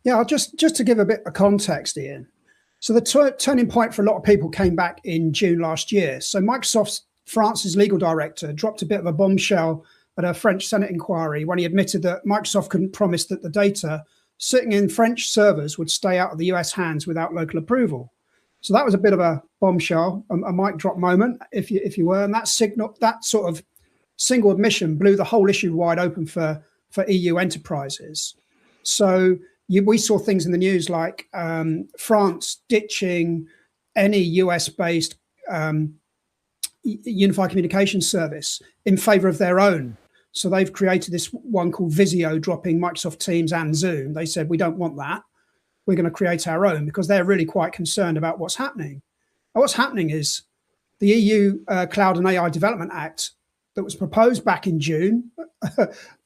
Yeah, I'll just to give a bit of context, Ian. So the turning point for a lot of people came back in June last year. So Microsoft's France's legal director dropped a bit of a bombshell at a French Senate inquiry when he admitted that Microsoft couldn't promise that the data sitting in French servers would stay out of the US hands without local approval. So that was a bit of a bombshell, a mic drop moment, if you were, and that sort of single admission blew the whole issue wide open for EU enterprises. So we saw things in the news like France ditching any US-based unified communication service in favor of their own. So they've created this one called Visio, dropping Microsoft Teams and Zoom. They said, we don't want that. We're going to create our own, because they're really quite concerned about what's happening. And what's happening is the EU Cloud and AI Development Act that was proposed back in June,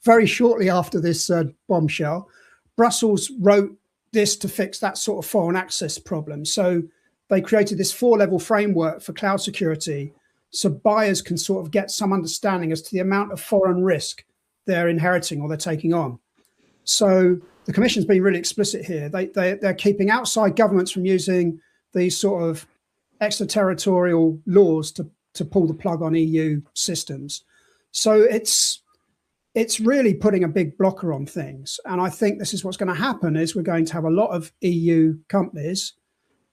very shortly after this bombshell. Brussels wrote this to fix that sort of foreign access problem. So they created this 4-level framework for cloud security, so buyers can sort of get some understanding as to the amount of foreign risk they're inheriting or they're taking on. So the Commission's been really explicit here. They're keeping outside governments from using these sort of extraterritorial laws to pull the plug on EU systems. So it's really putting a big blocker on things. And I think this is what's going to happen, is we're going to have a lot of EU companies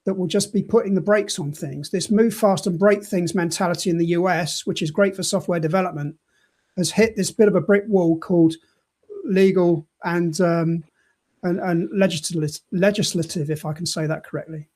that will just be putting the brakes on things. This move fast and break things mentality in the US, which is great for software development, has hit this bit of a brick wall called legal and legislative, if I can say that correctly.